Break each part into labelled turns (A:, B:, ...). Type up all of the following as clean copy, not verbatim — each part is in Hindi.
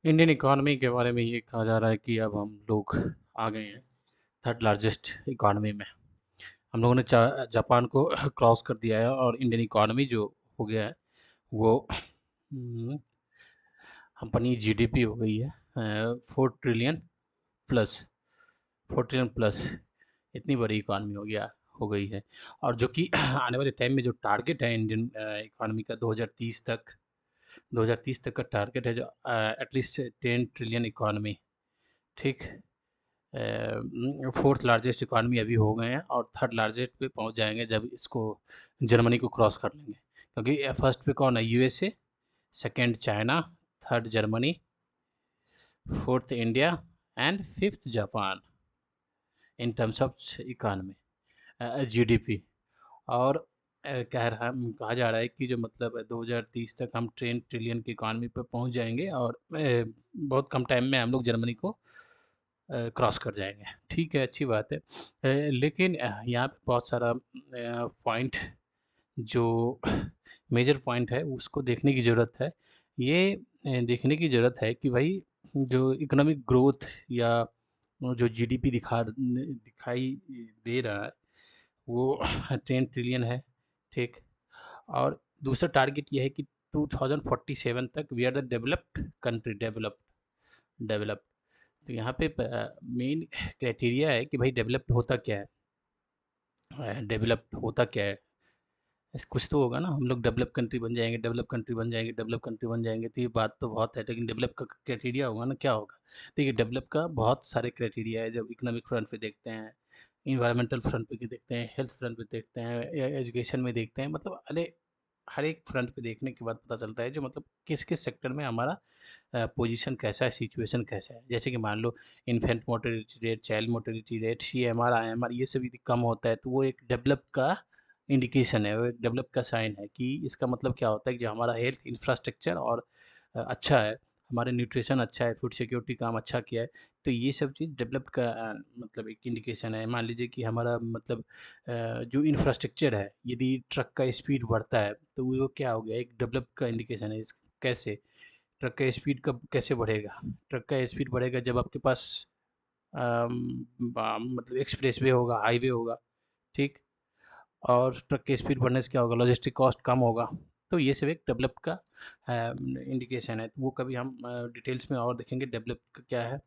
A: इंडियन इकॉनमी के बारे में ये कहा जा रहा है कि अब हम लोग आ गए हैं थर्ड लार्जेस्ट इकॉनमी में। हम लोगों ने जापान को क्रॉस कर दिया है और इंडियन इकॉनमी जो हो गया है वो अपनी जीडीपी हो गई है 4 ट्रिलियन प्लस। 4 ट्रिलियन प्लस इतनी बड़ी इकॉनमी हो गई है। और जो कि आने वाले टाइम में जो टारगेट है इंडियन इकॉनमी का 2030 तक का टारगेट है जो एटलीस्ट 10 ट्रिलियन इकॉनमी। ठीक। फोर्थ लार्जेस्ट इकॉनमी अभी हो गए हैं और थर्ड लार्जेस्ट पे पहुंच जाएंगे जब इसको जर्मनी को क्रॉस कर लेंगे, क्योंकि फर्स्ट पे कौन है? USA, second China, third Germany, fourth India and fifth Japan in terms of economy GDP. और कहा जा रहा है कि जो मतलब 2030 तक हम 10 ट्रिलियन की इकॉनमी पर पहुंच जाएंगे और बहुत कम टाइम में हम लोग जर्मनी को क्रॉस कर जाएंगे। ठीक है, अच्छी बात है। लेकिन यहाँ पे बहुत सारा पॉइंट जो मेजर पॉइंट है उसको देखने की ज़रूरत है। ये देखने की ज़रूरत है कि भाई जो इकोनॉमिक ग्रोथ या वो जो जीडीपी दिखाई दे रहा है वो 10 ट्रिलियन है। ठीक। और दूसरा टारगेट ये है कि 2047 तक we are the developed country. Developed तो यहाँ पे मेन क्राइटेरिया है कि भाई डेवलप्ड होता क्या है? डेवलप्ड होता क्या है? कुछ तो होगा ना। हम लोग डेवलप कंट्री बन जाएंगे, डेवलप कंट्री बन जाएंगे, डेवलप कंट्री बन जाएंगे, तो ये बात तो बहुत है, लेकिन डेवलप का क्राइटेरिया होगा ना, क्या होगा? देखिए, डेवलप का बहुत सारे क्राइटेरिया है। जब इकोनॉमिक फ्रंट पे देखते हैं, इन्वायरमेंटल फ्रंट पे देखते हैं, हेल्थ फ्रंट पे देखते हैं, एजुकेशन में देखते हैं, मतलब अरे हर एक फ्रंट पे देखने के बाद पता चलता है जो मतलब किस किस सेक्टर में हमारा पोजीशन कैसा है, सिचुएशन कैसा है। जैसे कि मान लो infant mortality rate, child mortality rate, CMR, IMR ये सब यदि कम होता है तो वो एक डेवलप का इंडिकेशन है, वो एक डेवलप का साइन है कि इसका मतलब क्या होता है कि जो हमारा हेल्थ इंफ्रास्ट्रक्चर और अच्छा है, हमारे न्यूट्रिशन अच्छा है, फूड सिक्योरिटी काम अच्छा किया है, तो ये सब चीज़ डेवलप्ड का मतलब एक इंडिकेशन है। मान लीजिए कि हमारा मतलब जो इंफ्रास्ट्रक्चर है, यदि ट्रक का स्पीड बढ़ता है तो वो क्या हो गया? एक डेवलप का इंडिकेशन है। कैसे ट्रक का स्पीड कब कैसे बढ़ेगा? ट्रक का स्पीड बढ़ेगा जब आपके पास मतलब एक्सप्रेसवे होगा, हाईवे होगा। ठीक। और ट्रक की स्पीड बढ़ने से क्या होगा? लॉजिस्टिक कॉस्ट कम होगा। तो ये सब एक डेवलप का इंडिकेशन है। वो कभी हम डिटेल्स में और देखेंगे डेवलप का क्या है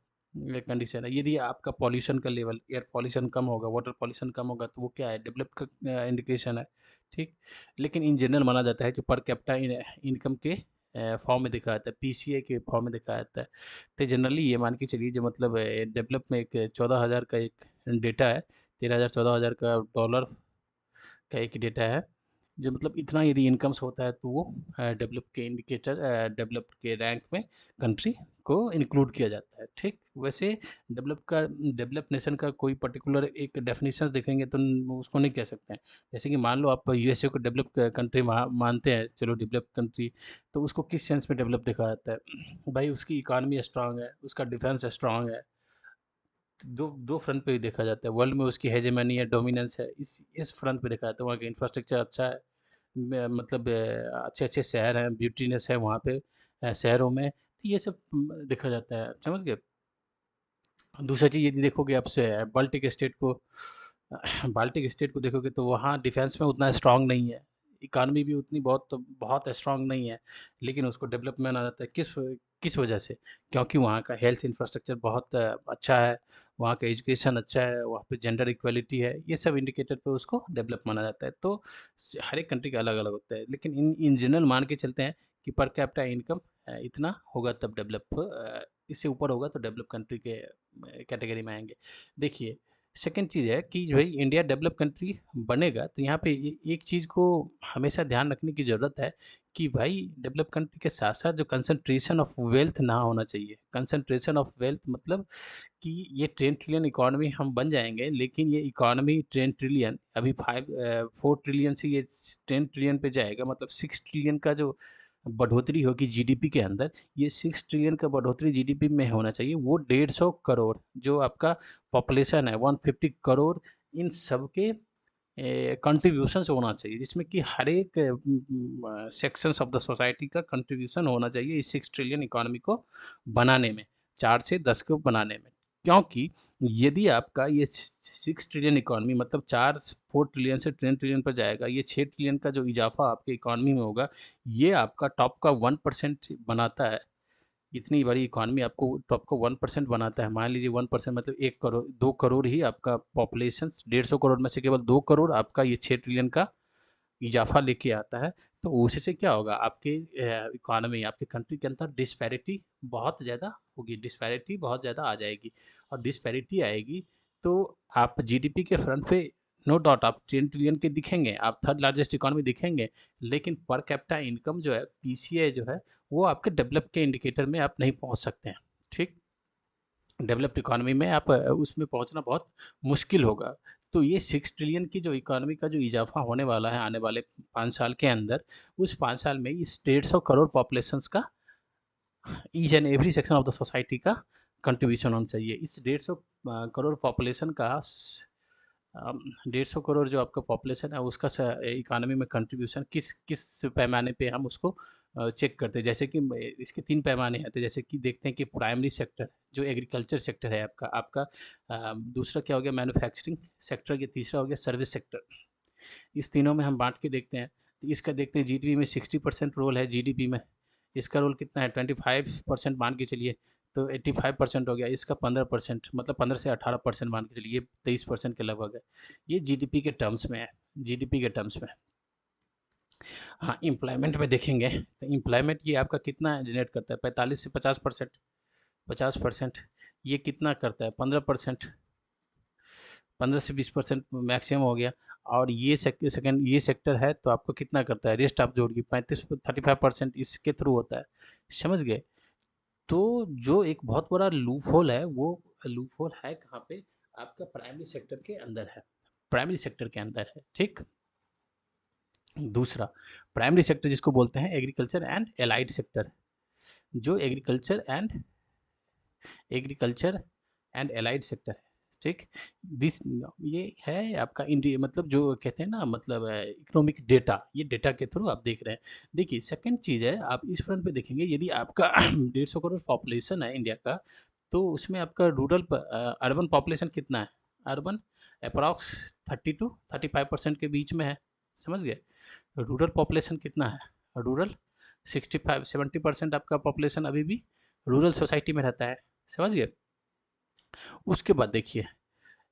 A: कंडीशन है। यदि आपका पॉल्यूशन का लेवल, एयर पॉल्यूशन कम होगा, वाटर पॉल्यूशन कम होगा, तो वो क्या है? डेवलप का इंडिकेशन है। ठीक। लेकिन इन जनरल माना जाता है जो पर कैपिटा इनकम के फॉर्म में देखा जाता है, PCA के फॉर्म में देखा जाता है। तो जनरली ये मान के चलिए जो मतलब डेवलप में एक 14,000 का एक डेटा है, 13,000 14,000 का डॉलर का एक डेटा है, जो मतलब इतना यदि इनकम्स होता है तो वो डेवलप के इंडिकेटर, डेवलप्ड के रैंक में कंट्री को इंक्लूड किया जाता है। ठीक। वैसे डेवलप नेशन का कोई पर्टिकुलर एक डेफिनेशन देखेंगे तो उसको नहीं कह सकते हैं। जैसे कि मान लो आप USA को डेवलप कंट्री मानते हैं, चलो डेवलप कंट्री, तो उसको किस सेंस में डेवलप देखा जाता है? भाई उसकी इकानमी स्ट्रांग है, उसका डिफेंस स्ट्रांग है। दो दो फ्रंट पे ही देखा जाता है। वर्ल्ड में उसकी हेजेमनी है, डोमिनेंस है, इस फ्रंट पे देखा जाता है। वहाँ का इंफ्रास्ट्रक्चर अच्छा है, मतलब अच्छे अच्छे शहर हैं, ब्यूटीनेस है वहाँ पे शहरों में, तो ये सब देखा जाता है। समझ गए? दूसरा चीज़ यदि देखोगे आपसे बाल्टिक स्टेट को देखोगे तो वहाँ डिफेंस में उतना स्ट्रांग नहीं है, इकानमी भी उतनी बहुत बहुत स्ट्रांग नहीं है, लेकिन उसको डेवलप माना जाता है। किस किस वजह से? क्योंकि वहाँ का हेल्थ इंफ्रास्ट्रक्चर बहुत अच्छा है, वहाँ का एजुकेशन अच्छा है, वहाँ पे जेंडर इक्वलिटी है, ये सब इंडिकेटर पे उसको डेवलप माना जाता है। तो हर एक कंट्री का अलग अलग होता है, लेकिन इन जनरल मान के चलते हैं कि पर कैपिटा इनकम इतना होगा तब डेवलप, इससे ऊपर होगा तो डेवलप कंट्री के कैटेगरी में आएंगे। देखिए, सेकंड चीज़ है कि भाई इंडिया डेवलप कंट्री बनेगा तो यहाँ पे एक चीज़ को हमेशा ध्यान रखने की ज़रूरत है कि भाई डेवलप कंट्री के साथ साथ जो कंसंट्रेशन ऑफ वेल्थ ना होना चाहिए। कंसंट्रेशन ऑफ वेल्थ मतलब कि ये 10 ट्रिलियन इकॉनमी हम बन जाएंगे, लेकिन ये इकॉनमी 10 ट्रिलियन अभी 4 ट्रिलियन से ये 10 ट्रिलियन पे जाएगा, मतलब 6 ट्रिलियन का जो बढ़ोतरी होगी जीडीपी के अंदर, ये 6 ट्रिलियन का बढ़ोतरी जीडीपी में होना चाहिए। वो 150 करोड़ जो आपका पॉपुलेशन है, 150 करोड़, इन सब के कंट्रीब्यूशंस होना चाहिए, जिसमें कि हर एक सेक्शंस ऑफ द सोसाइटी का कंट्रीब्यूशन होना चाहिए इस 6 ट्रिलियन इकोनॉमी को बनाने में, 4 से 10 को बनाने में। क्योंकि यदि आपका ये 6 ट्रिलियन इकोनॉमी मतलब 4 ट्रिलियन से 10 ट्रिलियन पर जाएगा, ये 6 ट्रिलियन का जो इज़ाफ़ा आपके इकोनॉमी में होगा, ये आपका टॉप का 1% बनाता है। इतनी बड़ी इकॉनमी आपको टॉप को 1% बनाता है। मान लीजिए 1% मतलब 1 करोड़ 2 करोड़ ही आपका पॉपुलेशन 150 करोड़ में से केवल 2 करोड़ आपका ये 6 ट्रिलियन का इज़ाफ़ा लेके आता है। तो उससे क्या होगा आपके इकॉनमी आपके कंट्री के अंदर डिस्पैरिटी बहुत ज़्यादा होगी, डिस्पैरिटी बहुत ज़्यादा आ जाएगी और डिस्पैरिटी आएगी तो आप जीडीपी के फ्रंट पे नो डाउट आप 10 ट्रिलियन के दिखेंगे, आप थर्ड लार्जेस्ट इकॉनमी दिखेंगे, लेकिन पर कैपिटा इनकम जो है पीसीए जो है वो आपके डेवलप के इंडिकेटर में आप नहीं पहुंच सकते हैं। ठीक, डेवलप्ड इकॉनमी में आप उसमें पहुंचना बहुत मुश्किल होगा। तो ये 6 ट्रिलियन की जो इकॉनमी का जो इजाफा होने वाला है आने वाले 5 साल के अंदर, उस 5 साल में इस 150 करोड़ पॉपुलेशंस का each and every section of the society का कंट्रीब्यूशन होना चाहिए। इस 150 करोड़ पॉपुलेशन का 150 करोड़ जो आपका पॉपुलेशन है उसका इकानमी में कंट्रीब्यूशन किस किस पैमाने पे हम उसको चेक करते हैं। जैसे कि इसके 3 पैमाने आते हैं, जैसे कि देखते हैं कि प्राइमरी सेक्टर जो एग्रीकल्चर सेक्टर है आपका आपका दूसरा क्या हो गया मैन्युफैक्चरिंग सेक्टर, ये तीसरा हो गया सर्विस सेक्टर। इस तीनों में हम बांट के देखते हैं। तो इसका देखते हैं जीडीपी में 60% रोल है जीडीपी में, इसका रोल कितना है 25% मान के चलिए, तो 85% हो गया, इसका 15% मतलब 15 से 18% मान के चलिए, ये 23% के लगभग है। ये जीडीपी के टर्म्स में है, जीडीपी के टर्म्स में। हाँ, एम्प्लॉयमेंट में देखेंगे तो एम्प्लॉयमेंट ये आपका कितना जनरेट करता है 45 से 50%, 50%। ये कितना करता है 15%, 15 से 20% मैक्सिमम हो गया। और ये सेकंड ये सेक्टर है तो आपको कितना करता है, रेस्ट आप जोड़िए 35% इसके थ्रू होता है। समझ गए? तो जो एक बहुत बड़ा लूप होल है वो लूप होल है कहाँ पे, आपका प्राइमरी सेक्टर के अंदर है, प्राइमरी सेक्टर के अंदर है। ठीक, दूसरा प्राइमरी सेक्टर जिसको बोलते हैं एग्रीकल्चर एंड एलाइड सेक्टर, जो एग्रीकल्चर एंड एलाइड सेक्टर है। ठीक, दिस ये है आपका इंडिया मतलब जो कहते हैं ना मतलब इकोनॉमिक डेटा, ये डेटा के थ्रू आप देख रहे हैं। देखिए सेकंड चीज़ है, आप इस फ्रंट पे देखेंगे यदि आपका 150 करोड़ पॉपुलेशन है इंडिया का, तो उसमें आपका रूरल अर्बन पॉपुलेशन कितना है, अर्बन अप्रॉक्स 30 to 35% के बीच में है। समझ गए? रूरल पॉपुलेशन कितना है, रूरल 65-70% आपका पॉपुलेशन अभी भी रूरल सोसाइटी में रहता है। समझ गए? उसके बाद देखिए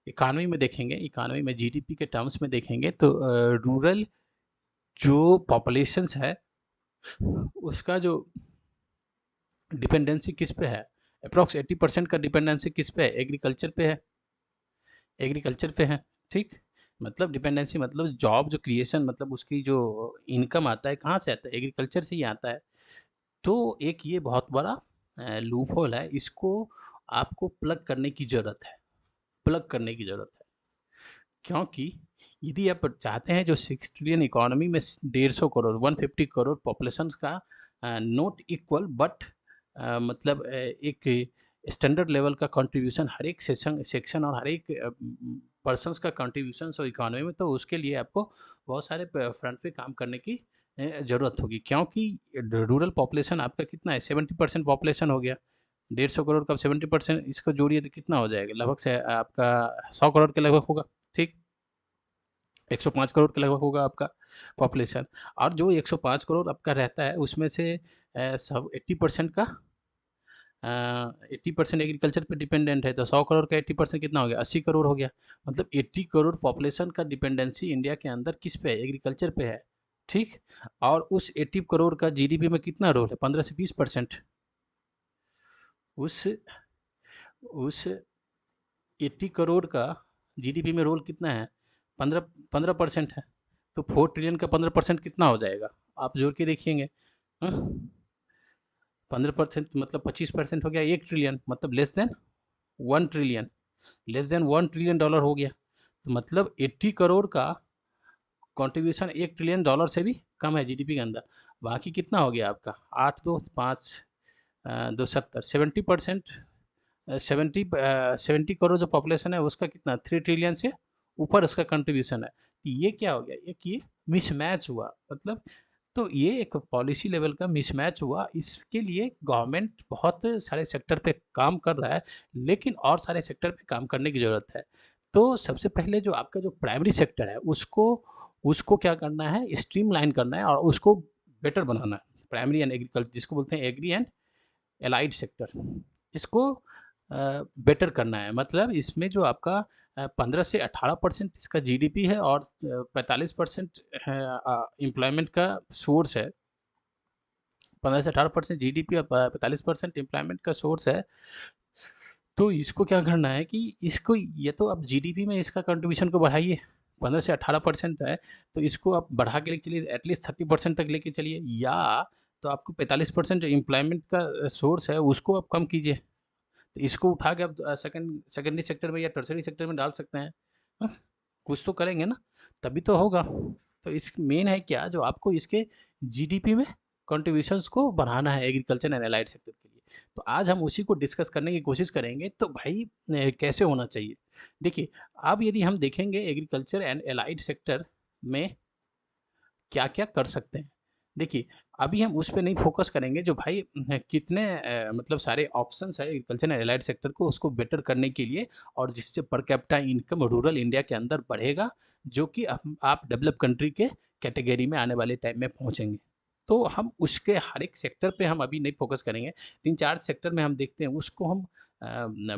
A: इकानमी में देखेंगे, इकानमी में जीडीपी के टर्म्स में देखेंगे तो रूरल जो पॉपुलेशंस है उसका जो डिपेंडेंसी किस पे है, अप्रॉक्स 80% का डिपेंडेंसी किस पे है, एग्रीकल्चर पे है, एग्रीकल्चर पे है। ठीक, मतलब डिपेंडेंसी मतलब जॉब जो क्रिएशन मतलब उसकी जो इनकम आता है कहाँ से आता है, एग्रीकल्चर से ही आता है। तो एक ये बहुत बड़ा लूप होल है, इसको आपको प्लग करने की ज़रूरत है, प्लग करने की ज़रूरत है। क्योंकि यदि आप चाहते हैं जो 6 ट्रिलियन इकोनॉमी में 150 करोड़ 150 करोड़ पॉपुलेशन का नॉट इक्वल बट मतलब एक स्टैंडर्ड लेवल का कंट्रीब्यूशन हर एक सेक्शन और हर एक पर्सनस का कंट्रीब्यूशन और इकोनॉमी में, तो उसके लिए आपको बहुत सारे फ्रंट पे काम करने की ज़रूरत होगी। क्योंकि रूरल पॉपुलेशन आपका कितना है 70% पॉपुलेशन हो गया, 150 करोड़ का 70% इसको जोड़िए तो कितना हो जाएगा, लगभग से आपका 100 करोड़ के लगभग होगा। ठीक, 105 करोड़ के लगभग होगा आपका पॉपुलेशन। और जो 105 करोड़ आपका रहता है उसमें से सब 80% का 80% एग्रीकल्चर पे डिपेंडेंट है, तो 100 करोड़ का 80% कितना हो गया 80 करोड़ हो गया। मतलब 80 करोड़ पॉपुलेशन का डिपेंडेंसी इंडिया के अंदर किस पे है, एग्रीकल्चर पे है। ठीक, और उस 80 करोड़ का जीडीपी में कितना रोल है 15 से 20%, उस उस 80 करोड़ का जीडीपी में रोल कितना है 15% है। तो 4 ट्रिलियन का 15% कितना हो जाएगा, आप जोड़ के देखिएंगे। 15% मतलब 25% हो गया 1 ट्रिलियन, मतलब less than 1 trillion, less than 1 trillion dollar हो गया। तो मतलब 80 करोड़ का कंट्रीब्यूशन 1 ट्रिलियन डॉलर से भी कम है जीडीपी के अंदर। बाकी कितना हो गया आपका 8 2 5 2 70 70%, 70 करोड़ जो पॉपुलेशन है उसका कितना 3 ट्रिलियन से ऊपर उसका कंट्रीब्यूशन है। ये क्या हो गया, एक ये मिसमैच हुआ, मतलब तो ये एक पॉलिसी लेवल का मिसमैच हुआ। इसके लिए गवर्नमेंट बहुत सारे सेक्टर पे काम कर रहा है, लेकिन और सारे सेक्टर पे काम करने की ज़रूरत है। तो सबसे पहले जो आपका जो प्राइमरी सेक्टर है, उसको उसको क्या करना है, स्ट्रीमलाइन करना है और उसको बेटर बनाना है। प्राइमरी एंड एग्रीकल्चर, जिसको बोलते हैं एग्री एंड एलाइड सेक्टर, इसको बेटर करना है। मतलब इसमें जो आपका 15 से 18% इसका जीडीपी है और 45% एम्प्लॉयमेंट का सोर्स है। 15 से 18% जीडीपी और 45% एम्प्लॉयमेंट का सोर्स है। तो इसको क्या करना है कि इसको, ये तो अब जीडीपी में इसका कंट्रीब्यूशन को बढ़ाइए, 15 से 18% है, तो इसको आप बढ़ा के लेके चलिए, एटलीस्ट 30% तक लेके चलिए, या तो आपको 45% जो एम्प्लॉयमेंट का सोर्स है उसको आप कम कीजिए। तो इसको उठा के आप सेकेंडरी सेक्टर में या टर्सरी सेक्टर में डाल सकते हैं। हाँ, कुछ तो करेंगे ना, तभी तो होगा। तो इस मेन है क्या, जो आपको इसके जीडीपी में कंट्रीब्यूशंस को बढ़ाना है एग्रीकल्चर एंड एलाइड सेक्टर के लिए। तो आज हम उसी को डिस्कस करने की कोशिश करेंगे। तो भाई कैसे होना चाहिए, देखिए, अब यदि हम देखेंगे एग्रीकल्चर एंड एलाइड सेक्टर में क्या क्या कर सकते हैं। देखिए, अभी हम उस पे नहीं फोकस करेंगे जो भाई कितने मतलब सारे ऑप्शंस है एग्रीकल्चर एंड एलाइड सेक्टर को उसको बेटर करने के लिए, और जिससे per capita income rural India के अंदर बढ़ेगा, जो कि आप डेवलप कंट्री के कैटेगरी में आने वाले टाइम में पहुंचेंगे। तो हम उसके हर एक सेक्टर पे हम अभी नहीं फोकस करेंगे। 3-4 सेक्टर में हम देखते हैं, उसको हम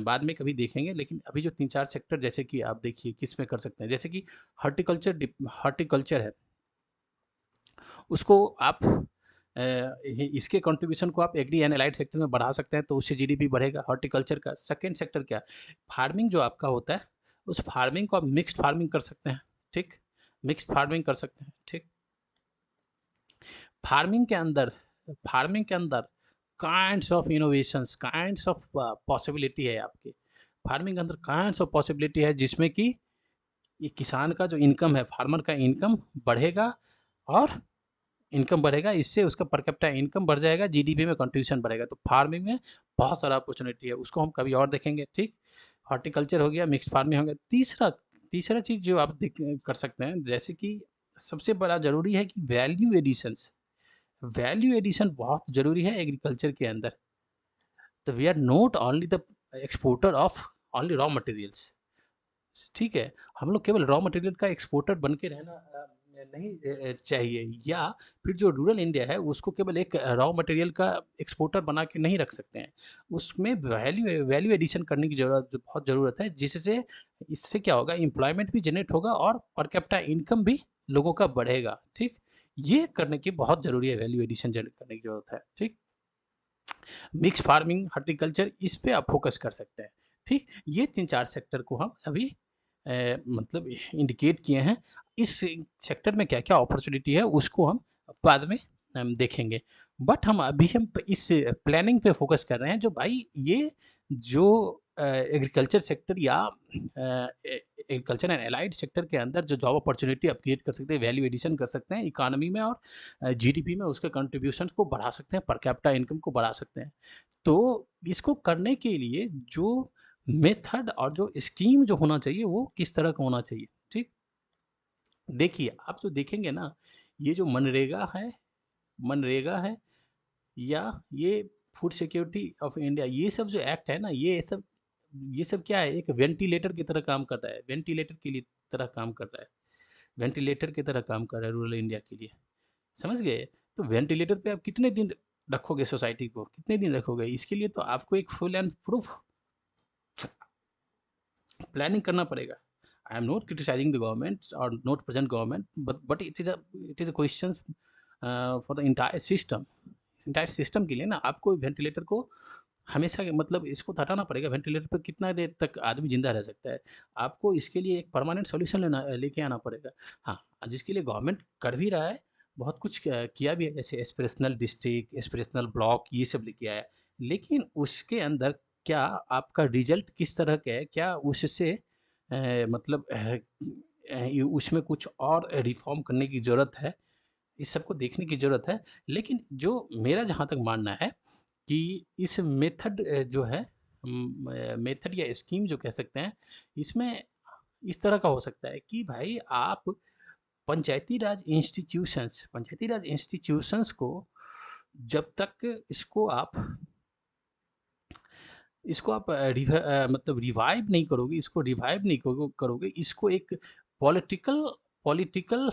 A: बाद में कभी देखेंगे। लेकिन अभी जो 3-4 सेक्टर, जैसे कि आप देखिए किस में कर सकते हैं, जैसे कि हॉर्टिकल्चर, हॉर्टिकल्चर है, उसको आप इसके कंट्रीब्यूशन को आप एग्री एंड एलाइड सेक्टर में बढ़ा सकते हैं, तो उससे जीडीपी बढ़ेगा। हॉर्टिकल्चर का सेकंड सेक्टर क्या, फार्मिंग जो आपका होता है, उस फार्मिंग को आप मिक्स्ड फार्मिंग कर सकते हैं। ठीक, मिक्स्ड फार्मिंग कर सकते हैं। ठीक, फार्मिंग के अंदर, फार्मिंग के अंदर kinds of innovations, kinds of possibility है आपके फार्मिंग के अंदर, काइंड्स ऑफ पॉसिबिलिटी है, जिसमें कि ये किसान का जो इनकम है, फार्मर का इनकम बढ़ेगा, और इनकम बढ़ेगा, इससे उसका पर कैपिटा इनकम बढ़ जाएगा, जीडीपी में कंट्रीब्यूशन बढ़ेगा। तो फार्मिंग में बहुत सारा अपॉर्चुनिटी है, उसको हम कभी और देखेंगे। ठीक, हॉर्टिकल्चर हो गया, मिक्स्ड फार्मिंग हो गया। तीसरा तीसरा चीज़ जो आप कर सकते हैं, जैसे कि सबसे बड़ा ज़रूरी है कि वैल्यू एडिशंस, वैल्यू एडिशन बहुत ज़रूरी है एग्रीकल्चर के अंदर। तो we are not only the exporter of only raw materials. ठीक है, हम लोग केवल रॉ मटेरियल का एक्सपोर्टर बन के रहना नहीं चाहिए, या फिर जो रूरल इंडिया है उसको केवल एक रॉ मटेरियल का एक्सपोर्टर बना के नहीं रख सकते हैं। उसमें वैल्यू वैल्यू एडिशन करने की बहुत ज़रूरत है, जिससे इससे क्या होगा, एम्प्लॉयमेंट भी जनरेट होगा और पर कैपिटा इनकम भी लोगों का बढ़ेगा। ठीक, ये करने की बहुत ज़रूरी है, वैल्यू एडिशन जनरेट करने की ज़रूरत है। ठीक, मिक्स फार्मिंग, हॉर्टिकल्चर, इस पे आप फोकस कर सकते हैं। ठीक, ये 3-4 सेक्टर को हम अभी मतलब इंडिकेट किए हैं। इस सेक्टर में क्या-क्या अपॉर्चुनिटी है उसको हम बाद में देखेंगे। बट हम अभी हम इस प्लानिंग पे फोकस कर रहे हैं, जो भाई ये जो एग्रीकल्चर सेक्टर या एग्रीकल्चर एंड एलाइड सेक्टर के अंदर जो जॉब अपॉर्चुनिटी आप क्रिएट कर सकते हैं, वैल्यू एडिशन कर सकते हैं इकोनॉमी में, और जीडीपी में उसके कंट्रीब्यूशन को बढ़ा सकते हैं, पर कैपिटा इनकम को बढ़ा सकते हैं। तो इसको करने के लिए जो मेथड और जो स्कीम जो होना चाहिए, वो किस तरह का होना चाहिए। ठीक, देखिए, आप जो देखेंगे ना, ये जो मनरेगा है, या ये फूड सिक्योरिटी ऑफ इंडिया, ये सब जो एक्ट है ना, ये सब क्या है, एक वेंटिलेटर की तरह काम कर रहा है, वेंटिलेटर के लिए तरह काम कर रहा है, वेंटिलेटर की तरह काम कर रहा है रूरल इंडिया के लिए। समझ गए? तो वेंटिलेटर पे आप कितने दिन रखोगे सोसाइटी को, कितने दिन रखोगे? इसके लिए तो आपको एक फुल एंड प्रूफ प्लानिंग करना पड़ेगा। I am not criticizing the government और not present government, but it is a question for the entire system. Entire system के लिए ना आपको वेंटिलेटर को हमेशा मतलब इसको तो हटाना पड़ेगा। वेंटिलेटर पर कितना देर तक आदमी ज़िंदा रह सकता है? आपको इसके लिए एक परमानेंट सॉल्यूशन लेके आना पड़ेगा। हाँ, जिसके लिए गवर्नमेंट कर भी रहा है, बहुत कुछ किया भी है, जैसे एस्पिरेशनल डिस्ट्रिक्ट, एस्पिरेशनल ब्लॉक, ये सब लेके आया है। लेकिन उसके अंदर क्या आपका रिज़ल्ट किस तरह का है? क्या उससे मतलब उसमें कुछ और रिफ़ॉर्म करने की ज़रूरत है? इस सबको देखने की ज़रूरत है। लेकिन जो मेरा जहाँ तक मानना है कि इस मेथड जो है, मेथड या स्कीम जो कह सकते हैं, इसमें इस तरह का हो सकता है कि भाई आप पंचायती राज इंस्टीट्यूशंस को जब तक इसको आप मतलब रिवाइव नहीं करोगे, इसको एक पॉलिटिकल पॉलिटिकल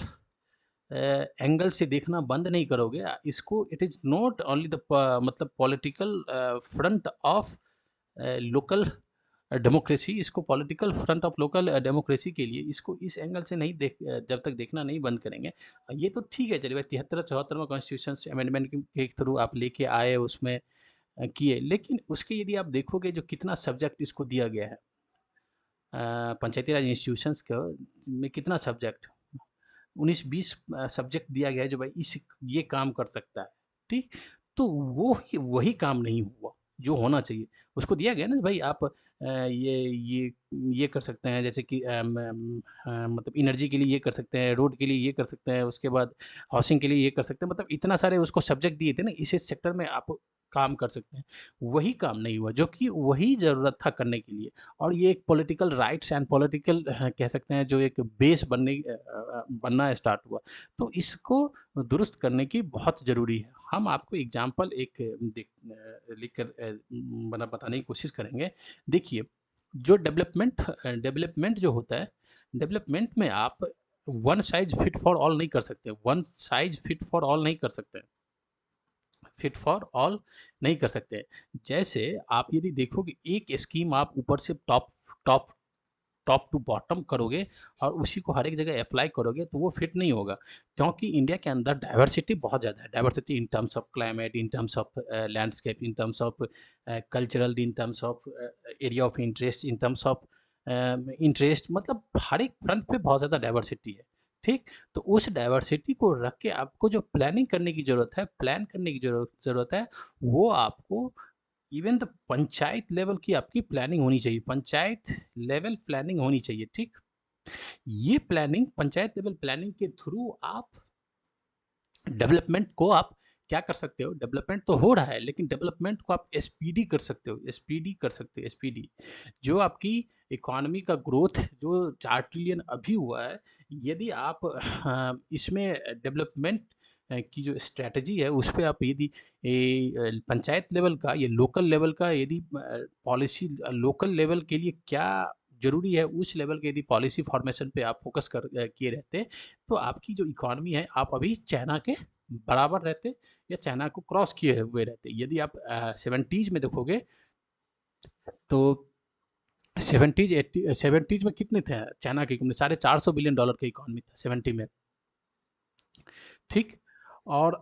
A: एंगल से देखना बंद नहीं करोगे, इसको it is not only the मतलब political front of local democracy, इसको political front of local democracy के लिए इसको इस एंगल से नहीं जब तक देखना नहीं बंद करेंगे। ये तो ठीक है, चलिए भाई 73-74वां कॉन्स्टिट्यूशन अमेंडमेंट के थ्रू आप लेके आए, उसमें किए, लेकिन उसके यदि आप देखोगे जो कितना सब्जेक्ट इसको दिया गया है, पंचायती राज इंस्टीट्यूशंस में कितना सब्जेक्ट, 19-20 सब्जेक्ट दिया गया है जो भाई ये काम कर सकता है, ठीक? तो वही काम नहीं हुआ जो होना चाहिए। उसको दिया गया ना भाई, आप ये कर सकते हैं, जैसे कि मतलब एनर्जी के लिए ये कर सकते हैं, रोड के लिए ये कर सकते हैं, उसके बाद हाउसिंग के लिए ये कर सकते हैं, मतलब इतना सारे उसको सब्जेक्ट दिए थे ना, इस सेक्टर में आप काम कर सकते हैं। वही काम नहीं हुआ जो कि वही ज़रूरत था करने के लिए, और ये एक पॉलिटिकल राइट्स एंड पॉलिटिकल कह सकते हैं जो एक बेस बनना स्टार्ट हुआ। तो इसको दुरुस्त करने की बहुत ज़रूरी है। हम आपको एग्जाम्पल एक लिख कर बताने की कोशिश करेंगे। देखिए, जो डेवलपमेंट जो होता है, डेवलपमेंट में आप one size fit for all नहीं कर सकते, फिट फॉर ऑल नहीं कर सकते। जैसे आप यदि देखोगे एक स्कीम आप ऊपर से टॉप टॉप टू बॉटम करोगे और उसी को हर एक जगह अप्लाई करोगे तो वो फिट नहीं होगा, क्योंकि इंडिया के अंदर डाइवर्सिटी बहुत ज़्यादा है। Diversity in terms of climate, in terms of landscape, in terms of cultural, in terms of area of interest, in terms of interest, मतलब हर एक फ्रंट पे बहुत ज़्यादा डाइवर्सिटी है, ठीक? तो उस डाइवर्सिटी को रख के आपको जो प्लानिंग करने की ज़रूरत है, प्लान करने की ज़रूरत है, वो आपको इवन द पंचायत लेवल की आपकी प्लानिंग होनी चाहिए, पंचायत लेवल प्लानिंग होनी चाहिए, ठीक? ये प्लानिंग, पंचायत लेवल प्लानिंग के थ्रू आप डेवलपमेंट को आप क्या कर सकते हो, डेवलपमेंट तो हो रहा है लेकिन डेवलपमेंट को आप स्पीडी कर सकते हो, स्पीडी जो आपकी इकोनॉमी का ग्रोथ जो 4 ट्रिलियन अभी हुआ है, यदि आप इसमें डेवलपमेंट की जो स्ट्रैटेजी है उस पे आप यदि पंचायत लेवल का या लोकल लेवल का यदि पॉलिसी, लोकल लेवल के लिए क्या ज़रूरी है उस लेवल के यदि पॉलिसी फॉर्मेशन पे आप फोकस किए रहते, तो आपकी जो इकोनॉमी है आप अभी चाइना के बराबर रहते या चाइना को क्रॉस किए हुए रहते। यदि आप 70s में देखोगे तो 70s में कितने थे चाइना की इकोनॉमी, $450 बिलियन की इकोनॉमी था 70 में, ठीक? और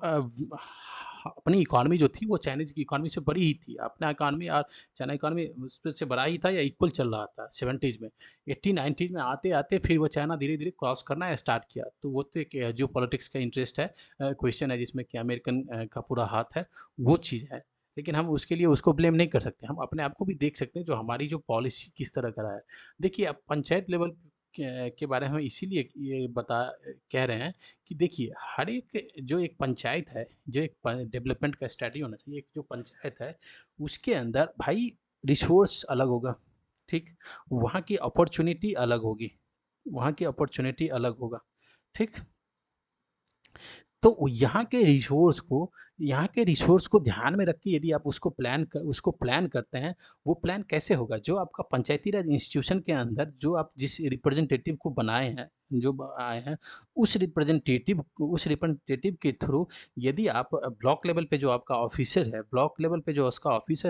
A: अपनी इकोनॉमी जो थी वो चाइनीज़ की इकोनॉमी से बड़ी ही थी। अपना इकोनॉमी और चाइना इकोनॉमी उससे बड़ा ही था या इक्वल चल रहा था 70s में। 80-90s में आते-आते फिर वो चाइना धीरे-धीरे क्रॉस करना स्टार्ट किया। तो वो तो एक जियोपॉलिटिक्स का इंटरेस्ट है, क्वेश्चन है जिसमें कि अमेरिकन का पूरा हाथ है, वो चीज़ है। लेकिन हम उसके लिए उसको ब्लेम नहीं कर सकते। हम अपने आप को भी देख सकते हैं जो हमारी जो पॉलिसी किस तरह का रहा है। देखिए, अब पंचायत लेवल के बारे में इसीलिए ये कह रहे हैं कि देखिए, हर एक जो एक पंचायत है, जो एक डेवलपमेंट का स्ट्रैटेजी होना चाहिए, एक जो पंचायत है उसके अंदर भाई रिसोर्स अलग होगा, ठीक? वहाँ की अपॉर्चुनिटी अलग होगी, ठीक? तो यहाँ के रिसोर्स को ध्यान में रख के यदि आप उसको प्लान करते हैं, वो प्लान कैसे होगा? जो आपका पंचायती राज इंस्टीट्यूशन के अंदर जो आप जिस रिप्रेजेंटेटिव को बनाए हैं, जो आए हैं, उस रिप्रेजेंटेटिव के थ्रू यदि आप ब्लॉक लेवल पे जो आपका ऑफिसर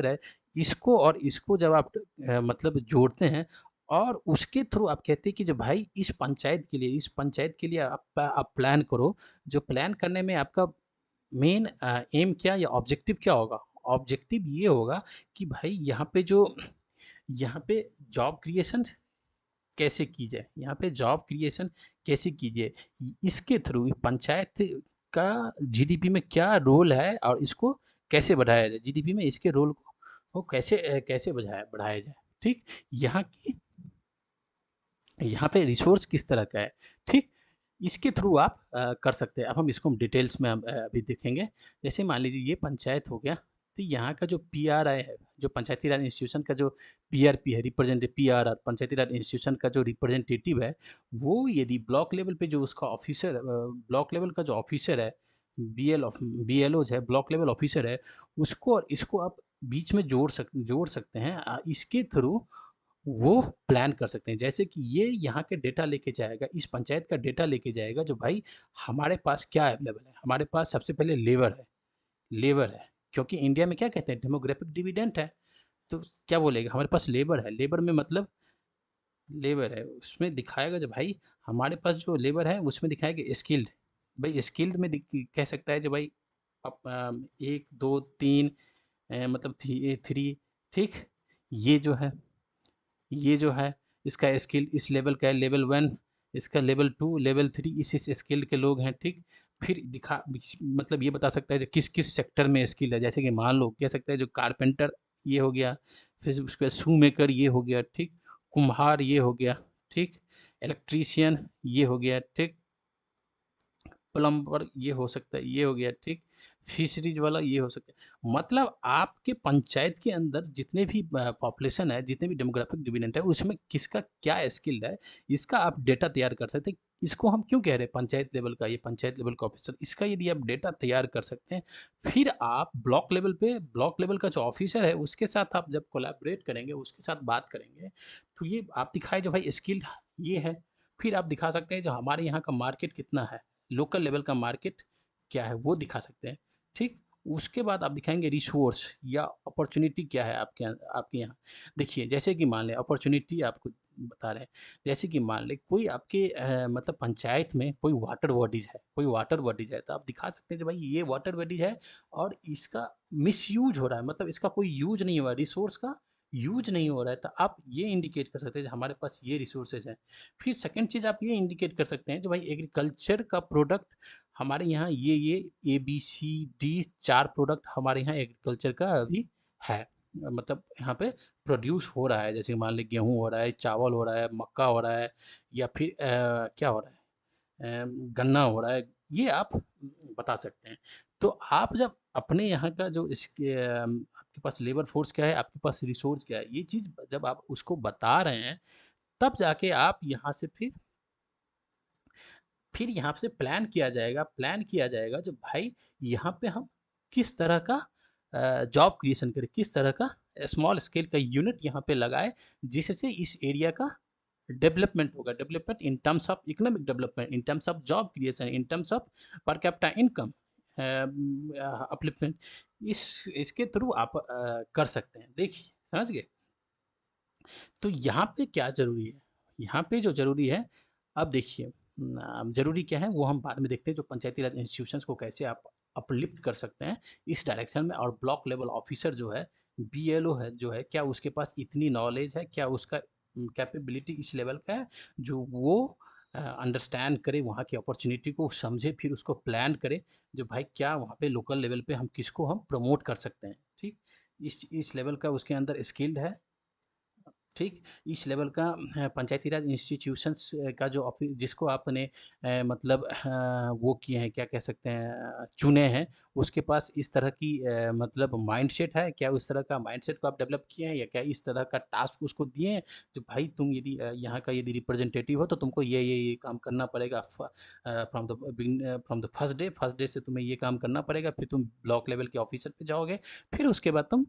A: है, इसको जब आप मतलब जोड़ते हैं और उसके थ्रू आप कहते हैं कि जो भाई इस पंचायत के लिए आप प्लान करो, जो प्लान करने में आपका मेन एम क्या या ऑब्जेक्टिव क्या होगा? ऑब्जेक्टिव ये होगा कि भाई यहाँ पे जॉब क्रिएशन कैसे की जाए? इसके थ्रू पंचायत का जीडीपी में क्या रोल है और इसको कैसे बढ़ाया जाए? जीडीपी में इसके रोल को कैसे बढ़ाया जाए, ठीक? यहाँ की यहाँ पे रिसोर्स किस तरह का है, ठीक? इसके थ्रू आप कर सकते हैं। अब हम इसको डिटेल्स में अभी देखेंगे। जैसे मान लीजिए ये पंचायत हो गया, तो यहाँ का जो पीआरआई है, जो पंचायती राज इंस्टीट्यूशन का जो पीआरपी है, रिप्रेजेंटेटिव पीआरआर, पंचायती राज इंस्टीट्यूशन का जो रिप्रेजेंटेटिव है, वो यदि ब्लॉक लेवल पे जो उसका ऑफिसर ब्लॉक लेवल का जो ऑफिसर है, बीएलओ है, ब्लॉक लेवल ऑफिसर है, उसको और इसको आप बीच में जोड़ सकते हैं। इसके थ्रू वो प्लान कर सकते हैं, जैसे कि ये यहाँ के डेटा लेके जाएगा, इस पंचायत का डेटा लेके जाएगा, जो भाई हमारे पास क्या अवेलेबल है। हमारे पास सबसे पहले लेबर है, क्योंकि इंडिया में क्या कहते हैं, डेमोग्राफिक डिविडेंट है। तो क्या बोलेगा, हमारे पास लेबर है, लेबर में मतलब लेबर है, उसमें दिखाएगा जो भाई हमारे पास जो लेबर है उसमें दिखाएगा स्किल्ड। भाई स्किल्ड में कह सकता है जो भाई अब 1 2 3 मतलब 3, ठीक। ये जो है ये जो है इसका स्किल इस लेवल का है, लेवल 1, इसका लेवल 2, लेवल 3, इस स्किल के लोग हैं, ठीक। फिर दिखा मतलब ये बता सकता है जो किस किस सेक्टर में स्किल है, जैसे कि मान लो कह सकता है जो कारपेंटर ये हो गया, फिर उसके बाद शू मेकर ये हो गया, ठीक। कुम्हार ये हो गया, ठीक। इलेक्ट्रीशियन ये हो गया, ठीक। प्लम्बर ये हो सकता है, ये हो गया, ठीक। फिशरीज वाला ये हो सकता है। मतलब आपके पंचायत के अंदर जितने भी पॉपुलेशन है, जितने भी डेमोग्राफिक डिविडेंट है, उसमें किसका क्या स्किल्ड है, इसका आप डेटा तैयार कर सकते हैं। इसको हम क्यों कह रहे हैं पंचायत लेवल का, ये पंचायत लेवल का ऑफिसर, इसका यदि आप डेटा तैयार कर सकते हैं, फिर आप ब्लॉक लेवल पे, ब्लॉक लेवल का जो ऑफिसर है उसके साथ आप जब कोलैबोरेट करेंगे, उसके साथ बात करेंगे, तो ये आप दिखाए जो भाई स्किल्ड ये है। फिर आप दिखा सकते हैं जो हमारे यहाँ का मार्केट कितना है, लोकल लेवल का मार्केट क्या है वो दिखा सकते हैं, ठीक। उसके बाद आप दिखाएंगे रिसोर्स या अपॉर्चुनिटी क्या है आपके यहाँ। देखिए जैसे कि मान लें अपॉर्चुनिटी आपको बता रहे हैं, जैसे कि मान लें कोई आपके मतलब पंचायत में कोई वाटर बॉडीज है, तो आप दिखा सकते हैं कि भाई ये वाटर बॉडीज है और इसका मिसयूज हो रहा है, मतलब इसका कोई यूज नहीं हो रहा है, रिसोर्स का यूज नहीं हो रहा है, तो आप ये इंडिकेट कर सकते हैं हमारे पास ये रिसोर्सेज हैं। फिर सेकंड चीज़ आप ये इंडिकेट कर सकते हैं जो भाई एग्रीकल्चर का प्रोडक्ट हमारे यहाँ ये ABCD 4 प्रोडक्ट हमारे यहाँ एग्रीकल्चर का अभी है, मतलब यहाँ पे प्रोड्यूस हो रहा है, जैसे मान लीजिए गेहूँ हो रहा है, चावल हो रहा है, मक्का हो रहा है, या फिर क्या हो रहा है, गन्ना हो रहा है, ये आप बता सकते हैं। तो आप जब अपने यहाँ का जो इसके आपके पास लेबर फोर्स क्या है, आपके पास रिसोर्स क्या है, ये चीज़ जब आप उसको बता रहे हैं, तब जाके आप यहाँ से फिर यहाँ से प्लान किया जाएगा जो भाई यहाँ पे हम किस तरह का जॉब क्रिएशन करें, किस तरह का स्मॉल स्केल का यूनिट यहाँ पे लगाए, जिससे इस एरिया का डेवलपमेंट होगा, development in terms of economic development, in terms of job creation, in terms of per capita income upliftment, इसके थ्रू आप कर सकते हैं। देखिए समझ गए। तो यहाँ पे क्या ज़रूरी है, यहाँ पे जो ज़रूरी है, अब देखिए ज़रूरी क्या है वो हम बाद में देखते हैं, जो पंचायती राज इंस्टीट्यूशंस को कैसे आप अपलिफ्ट कर सकते हैं इस डायरेक्शन में, और ब्लॉक लेवल ऑफिसर जो है, बीएलओ है जो है, क्या उसके पास इतनी नॉलेज है, क्या उसका कैपेबिलिटी इस लेवल का है जो वो अंडरस्टैंड करे वहाँ की अपॉर्चुनिटी को समझे, फिर उसको प्लान करे जो भाई क्या वहाँ पे लोकल लेवल पे हम किसको हम प्रमोट कर सकते हैं, ठीक। इस लेवल का उसके अंदर स्किल्ड है, ठीक। इस लेवल का पंचायती राज इंस्टीट्यूशंस का जो जिसको आपने मतलब वो किए हैं, क्या कह सकते हैं, चुने हैं, उसके पास इस तरह की मतलब माइंडसेट है, क्या उस तरह का माइंडसेट को आप डेवलप किए हैं, या क्या इस तरह का टास्क उसको दिए हैं जो भाई तुम यदि यहाँ का यदि रिप्रेजेंटेटिव हो तो तुमको ये काम करना पड़ेगा, फ्रॉम द फर्स्ट डे से तुम्हें ये काम करना पड़ेगा, फिर तुम ब्लॉक लेवल के ऑफिसर पे जाओगे, फिर उसके बाद तुम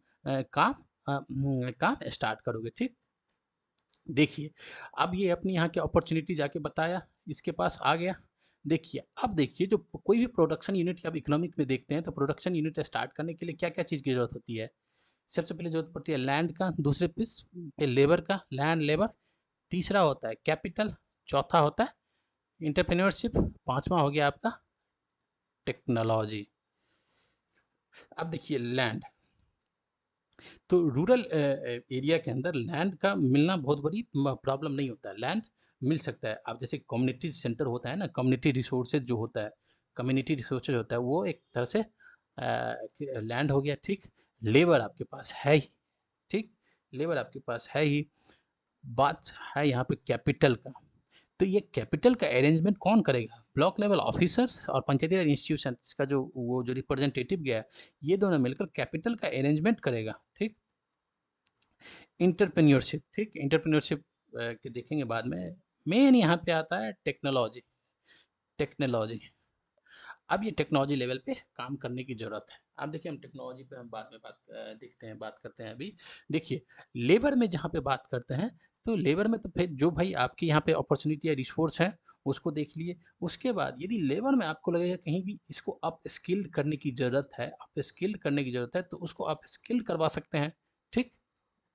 A: काम स्टार्ट करोगे, ठीक। देखिए, अब ये अपनी यहाँ की अपॉर्च्युनिटी जाके बताया, इसके पास आ गया। देखिए, अब देखिए जो कोई भी प्रोडक्शन यूनिट आप इकोनॉमिक में देखते हैं, तो प्रोडक्शन यूनिट स्टार्ट करने के लिए क्या-क्या चीज़ की ज़रूरत होती है? सबसे पहले ज़रूरत पड़ती है लैंड का, दूसरे पीस पे लेबर का, लैंड, लेबर, तीसरा होता है कैपिटल, चौथा होता है एंटरप्रेन्योरशिप, पाँचवाँ हो गया आपका टेक्नोलॉजी। अब देखिए लैंड, तो रूरल एरिया के अंदर लैंड का मिलना बहुत बड़ी प्रॉब्लम नहीं होता है, लैंड मिल सकता है। आप जैसे कम्युनिटी सेंटर होता है ना, कम्युनिटी रिसोर्सेज जो होता है, कम्युनिटी रिसोर्सेज होता है, वो एक तरह से लैंड हो गया, ठीक। लेबर आपके पास है ही, ठीक, लेबर आपके पास है ही। बात है यहाँ पे कैपिटल का, तो ये कैपिटल का अरेंजमेंट कौन करेगा, ब्लॉक लेवल ऑफिसर्स और पंचायती राज इंस्टीट्यूशन का जो वो जो रिप्रेजेंटेटिव गया है, ये दोनों मिलकर कैपिटल का अरेंजमेंट करेगा, ठीक। एंटरप्रेन्योरशिप, ठीक, एंटरप्रेन्योरशिप के देखेंगे बाद में। मेन यहाँ पे आता है टेक्नोलॉजी। टेक्नोलॉजी, अब ये टेक्नोलॉजी लेवल पे काम करने की ज़रूरत है। अब देखिए, हम टेक्नोलॉजी पे हम बाद में देखते हैं, बात करते हैं। अभी देखिए, लेबर में जहाँ पे बात करते हैं, तो लेबर में तो फिर जो भाई आपके यहाँ पे अपॉर्चुनिटी या रिसोर्स है उसको देख लिए। उसके बाद यदि लेबर में आपको लगेगा कहीं भी इसको अप स्किल्ड करने की ज़रूरत है, अप स्किल्ड करने की ज़रूरत है, तो उसको अप स्किल्ड करवा सकते हैं, ठीक।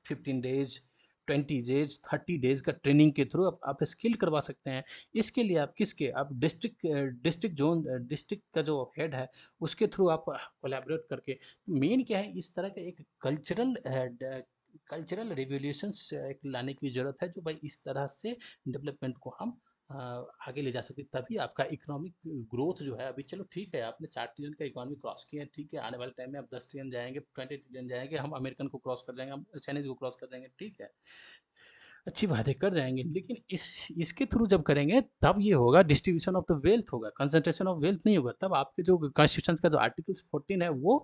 A: 15 डेज, 20 डेज, 30 डेज का ट्रेनिंग के थ्रू आप स्किल करवा सकते हैं। इसके लिए आप किसके, आप डिस्ट्रिक्ट डिस्ट्रिक्ट जोन डिस्ट्रिक्ट का जो हेड है उसके थ्रू आप कोलैबोरेट करके। मेन क्या है, इस तरह का एक कल्चरल रिवोल्यूशंस एक लाने की ज़रूरत है, जो भाई इस तरह से डेवलपमेंट को हम आगे ले जा सकते, तभी आपका इकोनॉमिक ग्रोथ जो है। अभी चलो ठीक है, आपने 4 ट्रिलियन का इकोनॉमी क्रॉस किया है, ठीक है, आने वाले टाइम में आप 10 ट्रिलियन जाएंगे, 20 ट्रिलियन जाएंगे, हम अमेरिकन को क्रॉस कर जाएंगे, हम चाइनीज को क्रॉस कर जाएंगे, ठीक है, अच्छी बात है, कर जाएंगे। लेकिन इसके थ्रू जब करेंगे तब ये होगा, डिस्ट्रीब्यूशन ऑफ द वेल्थ होगा, कंसंट्रेशन ऑफ वेल्थ नहीं होगा। तब आपके जो कॉन्स्टिट्यूशन का जो आर्टिकल्स 14 है वो,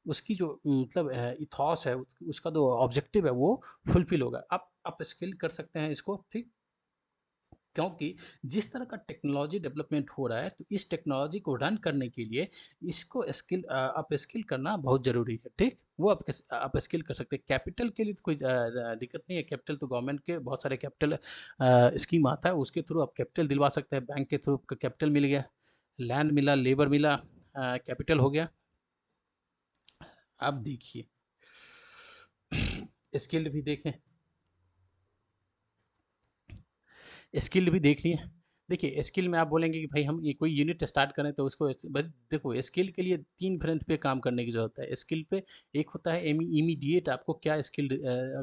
A: उसकी जो मतलब इथॉस है, उसका जो ऑब्जेक्टिव है वो फुलफिल होगा। आप स्किल कर सकते हैं इसको, ठीक। क्योंकि जिस तरह का टेक्नोलॉजी डेवलपमेंट हो रहा है, तो इस टेक्नोलॉजी को रन करने के लिए इसको अप स्किल करना बहुत ज़रूरी है, ठीक। वो आप स्किल कर सकते हैं। कैपिटल के लिए तो कोई दिक्कत नहीं है, कैपिटल तो गवर्नमेंट के बहुत सारे कैपिटल स्कीम आता है, उसके थ्रू आप कैपिटल दिलवा सकते हैं, बैंक के थ्रू कैपिटल मिल गया, लैंड मिला, लेबर मिला, कैपिटल हो गया। अब देखिए, स्किल भी देखें, स्किल भी देख लिए। देखिए, स्किल में आप बोलेंगे कि भाई हम ये कोई यूनिट स्टार्ट करें तो उसको बस देखो, स्किल के लिए 3 फ्रंट पे काम करने की ज़रूरत है। स्किल पे एक होता है इमीडिएट, आपको क्या स्किल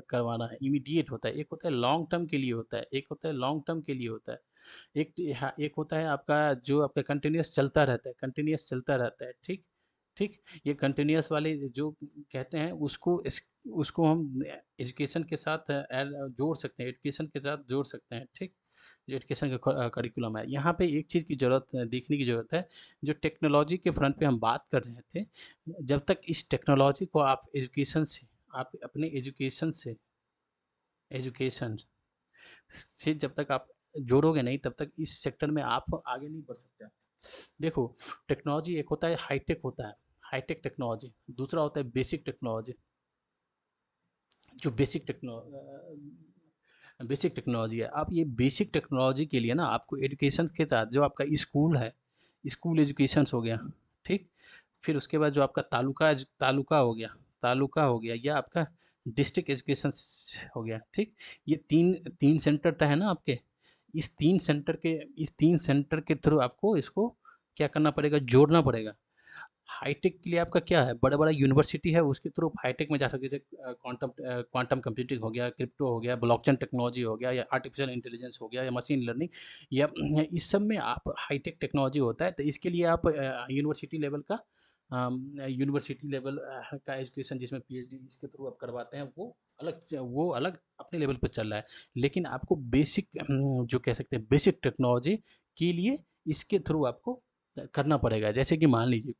A: करवाना है, इमीडिएट होता है। एक होता है लॉन्ग टर्म के लिए होता है, एक होता है लॉन्ग टर्म के लिए होता है। एक हाँ, एक होता है आपका जो आपका कंटिन्यूअस चलता रहता है, कंटिन्यूअस चलता रहता है, ठीक। ठीक, ये कंटिन्यूअस वाले जो कहते हैं उसको हम एजुकेशन के साथ जोड़ सकते हैं, एजुकेशन के साथ जोड़ सकते हैं, ठीक। जो एजुकेशन का करिकुलम है, यहाँ पे एक चीज़ की ज़रूरत देखने की ज़रूरत है। जो टेक्नोलॉजी के फ्रंट पे हम बात कर रहे थे, जब तक इस टेक्नोलॉजी को आप एजुकेशन से, आप अपने एजुकेशन से जब तक आप जोड़ोगे नहीं, तब तक इस सेक्टर में आप आगे नहीं बढ़ सकते। देखो, टेक्नोलॉजी एक होता है हाईटेक होता है, हाईटेक टेक्नोलॉजी, दूसरा होता है बेसिक टेक्नोलॉजी। जो बेसिक टेक्नोलॉजी है, आप ये बेसिक टेक्नोलॉजी के लिए ना आपको एजुकेशन के साथ जो आपका स्कूल है, स्कूल एजुकेशन हो गया, ठीक। फिर उसके बाद जो आपका तालुका हो गया, या आपका डिस्ट्रिक्ट एजुकेशन हो गया, ठीक। ये तीन तीन सेंटर तो है ना आपके। इस तीन सेंटर के थ्रू आपको इसको क्या करना पड़ेगा, जोड़ना पड़ेगा। हाईटेक के लिए आपका क्या है, बड़ा बड़ा यूनिवर्सिटी है, उसके थ्रू हाईटेक में जा सकते, जैसे क्वांटम कंप्यूटिंग हो गया, क्रिप्टो हो गया, ब्लॉकचेन टेक्नोलॉजी हो गया, या आर्टिफिशियल इंटेलिजेंस हो गया, या मशीन लर्निंग, या इस सब में आप हाईटेक टेक्नोलॉजी होता है। तो इसके लिए आप यूनिवर्सिटी लेवल का एजुकेशन, जिसमें पीएचडी इसके थ्रू आप करवाते हैं, वो अलग अपने लेवल पर चल रहा है। लेकिन आपको बेसिक जो कह सकते हैं बेसिक टेक्नोलॉजी के लिए इसके थ्रू आपको करना पड़ेगा। जैसे कि मान लीजिए,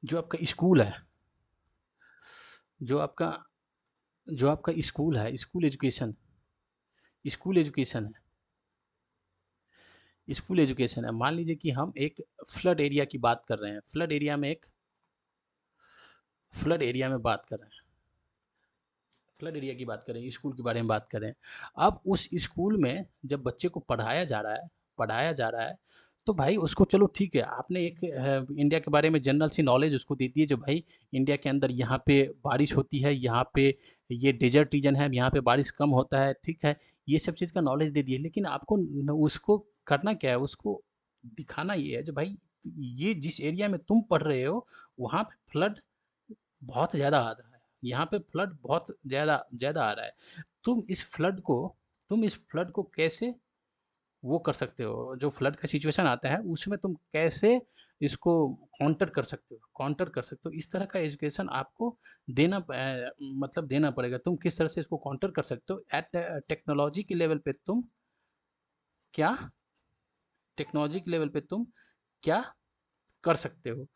A: जो आपका स्कूल है, जो आपका जो आपका स्कूल है, स्कूल एजुकेशन स्कूल एजुकेशन है। मान लीजिए कि हम एक फ्लड एरिया की बात कर रहे हैं, फ्लड एरिया में बात कर रहे हैं, फ्लड एरिया की बात करें, स्कूल के बारे में बात करें। अब उस स्कूल में जब बच्चे को पढ़ाया जा रहा है, तो भाई उसको चलो ठीक है, आपने एक इंडिया के बारे में जनरल सी नॉलेज उसको दे दी है, जो भाई इंडिया के अंदर यहाँ पे बारिश होती है, यहाँ पे ये डेजर्ट रीजन है, यहाँ पे बारिश कम होता है, ठीक है, ये सब चीज़ का नॉलेज दे दी है। लेकिन आपको उसको करना क्या है, उसको दिखाना ये है, जो भाई ये जिस एरिया में तुम पढ़ रहे हो, वहाँ पे फ्लड बहुत ज़्यादा आ रहा है, यहाँ पे फ्लड बहुत ज़्यादा ज़्यादा आ रहा है। तुम इस फ्लड को तुम इस फ्लड को कैसे वो कर सकते हो, जो फ्लड का सिचुएशन आता है उसमें तुम कैसे इसको काउंटर कर सकते हो। इस तरह का एजुकेशन आपको मतलब देना पड़ेगा। तुम किस तरह से इसको काउंटर कर सकते हो एट टेक्नोलॉजी के लेवल पे, क्या टेक्नोलॉजी के लेवल पे तुम क्या कर सकते हो।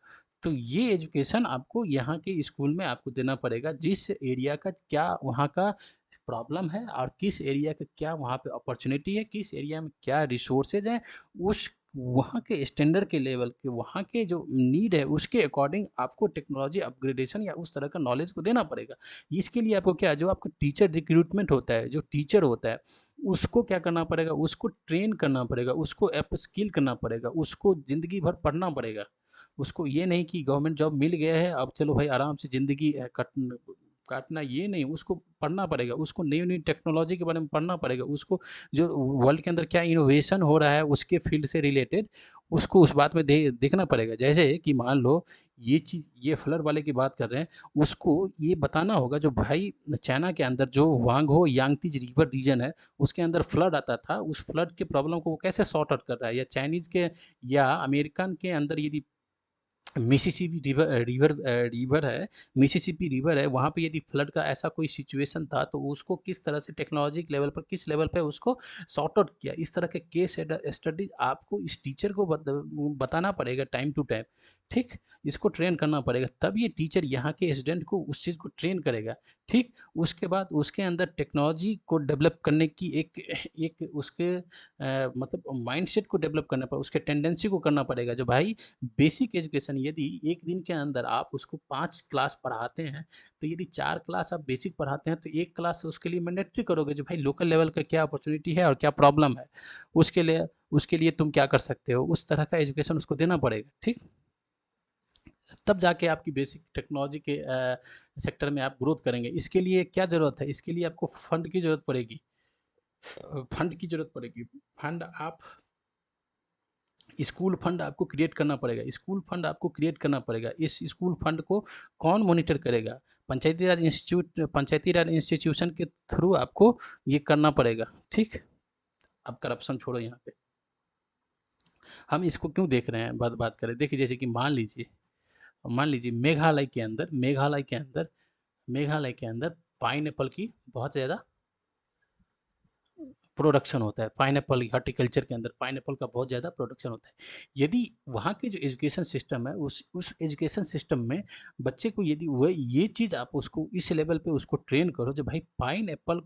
A: तो ये एजुकेशन आपको यहाँ के स्कूल में आपको देना पड़ेगा, जिस एरिया का क्या वहाँ का प्रॉब्लम है और किस एरिया का क्या वहाँ पे अपॉर्चुनिटी है, किस एरिया में क्या रिसोर्सेज हैं, उस वहाँ के स्टैंडर्ड के लेवल के, वहाँ के जो नीड है उसके अकॉर्डिंग आपको टेक्नोलॉजी अपग्रेडेशन या उस तरह का नॉलेज को देना पड़ेगा। इसके लिए आपको क्या, जो आपका टीचर रिक्रूटमेंट होता है, जो टीचर होता है, उसको क्या करना पड़ेगा, उसको ट्रेन करना पड़ेगा, उसको अपस्किल करना पड़ेगा, उसको ज़िंदगी भर पढ़ना पड़ेगा। उसको ये नहीं कि गवर्नमेंट जॉब मिल गया है अब चलो भाई आराम से ज़िंदगी काटना, ये नहीं, उसको पढ़ना पड़ेगा, उसको नई-नई टेक्नोलॉजी के बारे में पढ़ना पड़ेगा, उसको जो वर्ल्ड के अंदर क्या इनोवेशन हो रहा है उसके फील्ड से रिलेटेड उसको उस बात में देखना पड़ेगा। जैसे कि मान लो ये चीज़, ये फ्लड वाले की बात कर रहे हैं, उसको ये बताना होगा जो भाई चाइना के अंदर जो वांगहो यांगत्ज़ रिवर रीजन है, उसके अंदर फ्लड आता था, उस फ्लड के प्रॉब्लम को वो कैसे सॉर्ट आउट कर रहा है, या चाइनीज़ के या अमेरिकन के अंदर यदि मिसिसिपी रिवर है, मिसिसिपी रिवर है, वहाँ पे यदि फ्लड का ऐसा कोई सिचुएशन था, तो उसको किस तरह से टेक्नोलॉजी के लेवल पर, किस लेवल पे उसको सॉर्ट आउट किया। इस तरह के केस स्टडीज़ आपको इस टीचर को बताना पड़ेगा टाइम टू टाइम, ठीक? इसको ट्रेन करना पड़ेगा, तब ये टीचर यहाँ के स्टूडेंट को उस चीज़ को ट्रेन करेगा, ठीक? उसके बाद उसके अंदर टेक्नोलॉजी को डेवलप करने की एक एक उसके मतलब माइंडसेट को डेवलप करना पड़ेगा, उसके टेंडेंसी को करना पड़ेगा, जो भाई बेसिक एजुकेशन यदि एक दिन के अंदर आप उसको 5 क्लास पढ़ाते हैं, तो यदि 4 क्लास आप बेसिक पढ़ाते हैं, तो 1 क्लास उसके लिए मैंडेटरी करोगे, जो भाई लोकल लेवल का क्या अपॉर्च्युनिटी है और क्या प्रॉब्लम है। उसके लिए तुम क्या कर सकते हो, उस तरह का एजुकेशन उसको देना पड़ेगा, ठीक? तब जाके आपकी बेसिक टेक्नोलॉजी के सेक्टर में आप ग्रोथ करेंगे। इसके लिए क्या ज़रूरत है? इसके लिए आपको फंड की ज़रूरत पड़ेगी। फंड की ज़रूरत पड़ेगी। फंड आप स्कूल फंड आपको क्रिएट करना पड़ेगा, स्कूल फंड आपको क्रिएट करना पड़ेगा। इस स्कूल फंड को कौन मॉनिटर करेगा? पंचायती राज इंस्टीट्यूशन के थ्रू आपको ये करना पड़ेगा, ठीक? अब करप्शन छोड़ो यहाँ पे। हम इसको क्यों देख रहे हैं, बात करें, देखिए जैसे कि मान लीजिए मेघालय के अंदर पाइनएप्पल की बहुत ज़्यादा प्रोडक्शन होता है। पाइनएप्पल हॉर्टिकल्चर के अंदर पाइनएप्पल का बहुत ज़्यादा प्रोडक्शन होता है। यदि वहाँ के जो एजुकेशन सिस्टम है, उस एजुकेशन सिस्टम में बच्चे को यदि वह ये चीज़ आप उसको इस लेवल पे उसको ट्रेन करो, जो भाई पाइनएप्पल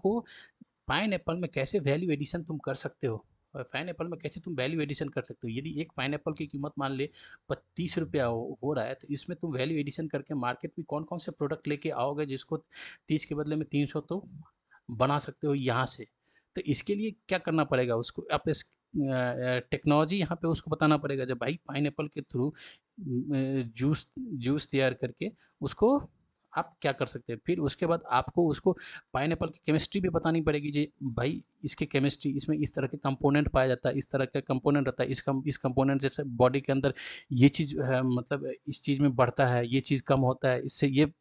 A: में कैसे वैल्यू एडिशन तुम कर सकते हो, और पाइनएप्पल में कैसे तुम वैल्यू एडिशन कर सकते हो। यदि एक पाइनएप्पल की कीमत मान ले 30 रुपया हो रहा है, तो इसमें तुम वैल्यू एडिशन करके मार्केट में कौन-कौन से प्रोडक्ट लेके आओगे, जिसको 30 के बदले में 300 तो बना सकते हो यहाँ से। तो इसके लिए क्या करना पड़ेगा उसको, आप इस टेक्नोलॉजी यहाँ पे उसको बताना पड़ेगा, जब भाई पाइनएप्पल के थ्रू जूस जूस तैयार करके उसको आप क्या कर सकते हैं। फिर उसके बाद आपको उसको पाइनएप्पल की केमिस्ट्री भी बतानी पड़ेगी, जी भाई इसकी केमिस्ट्री, इसमें इस तरह के कंपोनेंट पाया जाता है, इस तरह का कंपोनेंट रहता है, इस कंपोनेंट से बॉडी के अंदर ये चीज़ मतलब इस चीज़ में बढ़ता है, ये चीज़ कम होता है, इससे ये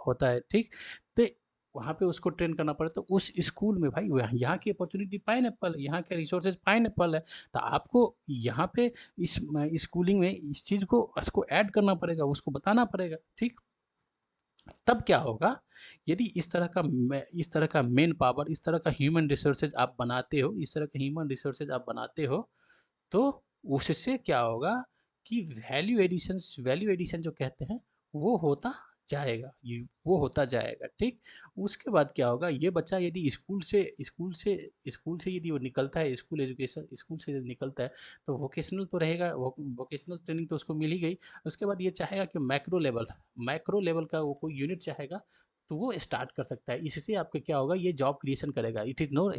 A: होता है, ठीक? तो वहाँ पे उसको ट्रेन करना पड़े, तो उस स्कूल में भाई यहाँ की अपॉर्चुनिटी पाइनएप्पल है, यहाँ के रिसोर्सेज पाइनएप्पल है, तो आपको यहाँ पे इस स्कूलिंग में इस चीज़ को इसको ऐड करना पड़ेगा, उसको बताना पड़ेगा, ठीक? तब क्या होगा, यदि इस तरह का मेन पावर, इस तरह का ह्यूमन रिसोर्सेज आप बनाते हो, इस तरह का ह्यूमन रिसोर्सेज आप बनाते हो, तो उससे क्या होगा कि वैल्यू एडिशन जो कहते हैं वो होता जाएगा, वो होता जाएगा, ठीक? उसके बाद क्या होगा, ये बच्चा यदि स्कूल से यदि वो निकलता है, स्कूल से यदि निकलता है, तो वोकेशनल तो रहेगा, वोकेशनल ट्रेनिंग तो उसको मिल ही गई। उसके बाद ये चाहेगा कि मैक्रो लेवल का वो कोई यूनिट चाहेगा, तो वो स्टार्ट कर सकता है। इससे आपका क्या होगा, ये जॉब क्रिएशन करेगा। It is no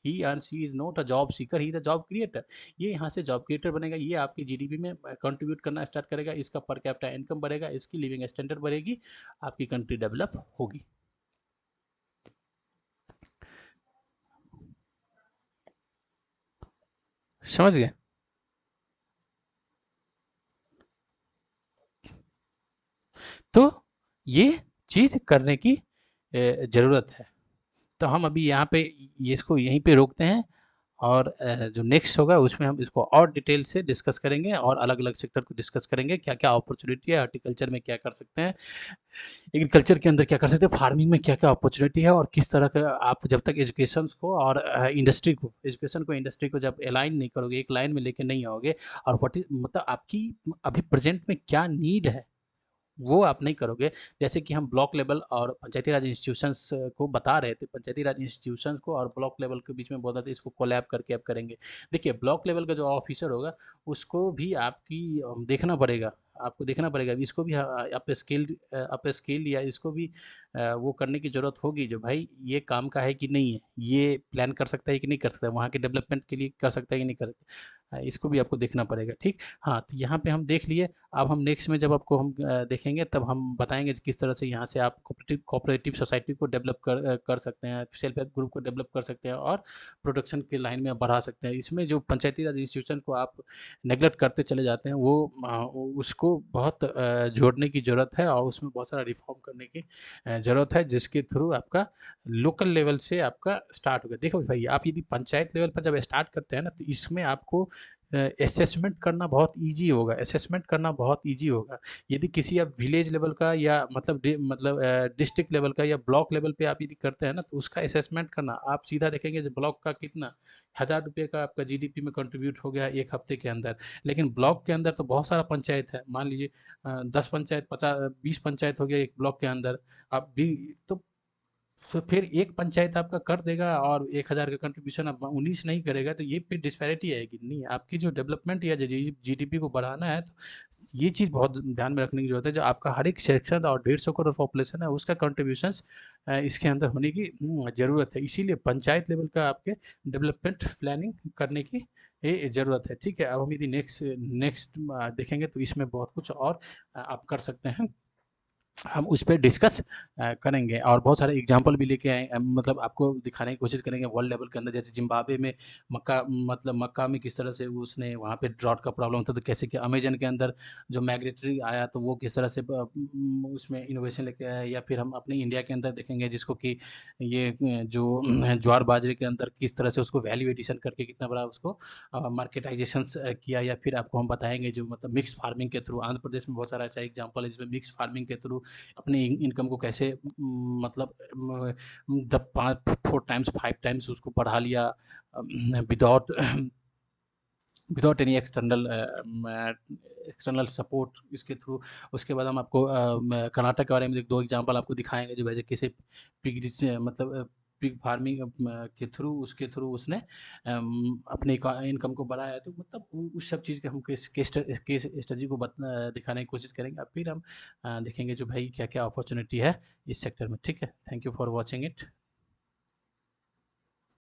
A: he and she is not a job seeker, he is a job creator. ये यहाँ से जॉब क्रिएटर बनेगा, ये आपकी जीडीपी में कंट्रीब्यूट करना स्टार्ट करेगा, इसका पर कैपिटा इनकम बढ़ेगा, इसकी लिविंग स्टैंडर्ड बढ़ेगी, आपकी कंट्री डेवलप होगी। समझ गए? तो ये चीज़ करने की ज़रूरत है। तो हम अभी यहाँ पे ये इसको यहीं पे रोकते हैं, और जो नेक्स्ट होगा उसमें हम इसको और डिटेल से डिस्कस करेंगे, और अलग-अलग सेक्टर को डिस्कस करेंगे, क्या-क्या अपॉर्च्युनिटी है, हॉर्टिकल्चर में क्या कर सकते हैं, एग्रीकल्चर के अंदर क्या कर सकते हैं, फार्मिंग में क्या-क्या अपॉर्च्युनिटी है, और किस तरह का आप जब तक एजुकेशंस को और एजुकेशन को इंडस्ट्री को जब अलाइन नहीं करोगे, एक लाइन में लेके नहीं आओगे, और व्हाट इज़ मतलब आपकी अभी प्रेज़ेंट में क्या नीड है, वो आप नहीं करोगे। जैसे कि हम ब्लॉक लेवल और पंचायती राज इंस्टीट्यूशंस को बता रहे थे, पंचायती राज इंस्टीट्यूशंस को और ब्लॉक लेवल के बीच में बोला था इसको कोलैब करके आप करेंगे। देखिए ब्लॉक लेवल का जो ऑफिसर होगा उसको भी आपकी देखना पड़ेगा, आपको देखना पड़ेगा इसको भी अप स्किल या इसको भी वो करने की ज़रूरत होगी जो भाई ये काम का है कि नहीं है, ये प्लान कर सकता है कि नहीं कर सकता है, वहाँ के डेवलपमेंट के लिए कर सकता है कि नहीं कर सकता। इसको भी आपको देखना पड़ेगा, ठीक। हाँ, तो यहाँ पे हम देख लिए। अब हम नेक्स्ट में जब आपको हम देखेंगे तब हम बताएँगे किस तरह से यहाँ से आप कोऑपरेटिव कोऑपरेटिव सोसाइटी को डेवलप कर सकते हैं, सेल्फ हेल्प ग्रुप को डेवलप कर सकते हैं और प्रोडक्शन की लाइन में आप बढ़ा सकते हैं। इसमें जो पंचायती राज इंस्टीट्यूशन को आप नेग्लेक्ट करते चले जाते हैं वो उसको बहुत जोड़ने की ज़रूरत है और उसमें बहुत सारा रिफ़ॉर्म करने की ज़रूरत है, जिसके थ्रू आपका लोकल लेवल से आपका स्टार्ट होगा। देखो भाई, आप यदि पंचायत लेवल पर जब स्टार्ट करते हैं ना, तो इसमें आपको असेसमेंट करना बहुत ईज़ी होगा, असेसमेंट करना बहुत ईज़ी होगा। यदि किसी आप विलेज लेवल का या मतलब डिस्ट्रिक्ट लेवल का या ब्लॉक लेवल पे आप यदि करते हैं ना, तो उसका असेसमेंट करना आप सीधा देखेंगे जो ब्लॉक का कितना ₹1000 का आपका जीडीपी में कंट्रीब्यूट हो गया 1 हफ्ते के अंदर। लेकिन ब्लॉक के अंदर तो बहुत सारा पंचायत है। मान लीजिए 10 पंचायत 20 पंचायत हो गया एक ब्लॉक के अंदर। अब भी तो फिर एक पंचायत आपका कर देगा और 1000 का कंट्रीब्यूशन अब 19 नहीं करेगा, तो ये फिर डिस्पैरिटी आएगी। नहीं, आपकी जो डेवलपमेंट या जीडीपी को बढ़ाना है, तो ये चीज़ बहुत ध्यान में रखने की ज़रूरत है। जो आपका हर एक सेक्शन और 150 करोड़ पॉपुलेशन है, उसका कंट्रीब्यूशंस इसके अंदर होने की ज़रूरत है। इसीलिए पंचायत लेवल का आपके डेवलपमेंट प्लानिंग करने की ये ज़रूरत है। ठीक है, अब हम यदि नेक्स्ट नेक्स्ट देखेंगे तो इसमें बहुत कुछ और आप कर सकते हैं। हम उस पे डिस्कस करेंगे और बहुत सारे एग्जांपल भी लेके आए, मतलब आपको दिखाने की कोशिश करेंगे वर्ल्ड लेवल के अंदर। जैसे ज़िम्बाब्वे में मक्का में किस तरह से उसने वहाँ पे ड्रॉट का प्रॉब्लम था, तो कैसे कि अमेज़न के अंदर जो माइग्रेटरी आया तो वो किस तरह से उसमें इनोवेशन लेके आया। या फिर हम अपने इंडिया के अंदर देखेंगे जिसको कि ये जो ज्वार बाजरे के अंदर किस तरह से उसको वैल्यू एडिशन करके कितना बड़ा उसको मार्केटाइजेशंस किया। या फिर आपको हम बताएँगे जो मतलब मिक्स फार्मिंग के थ्रू आंध्र प्रदेश में बहुत सारा ऐसा एग्जांपल है जिसमें मिक्स फार्मिंग के थ्रू अपनी इनकम को कैसे मतलब द 5 4 टाइम्स 5 टाइम्स उसको बढ़ा लिया without without any external support इसके थ्रू। उसके बाद हम आपको कर्नाटक के बारे में 2 एग्जांपल आपको दिखाएँगे जो वैसे कैसे पिग से मतलब पिग फार्मिंग के थ्रू उसके थ्रू उसने अपनी इनकम को बढ़ाया। तो मतलब उस सब चीज़ के हम केस स्टडी को दिखाने की कोशिश करेंगे। अब फिर हम देखेंगे जो भाई क्या-क्या अपॉर्च्युनिटी है इस सेक्टर में। ठीक है? Thank you for watching it.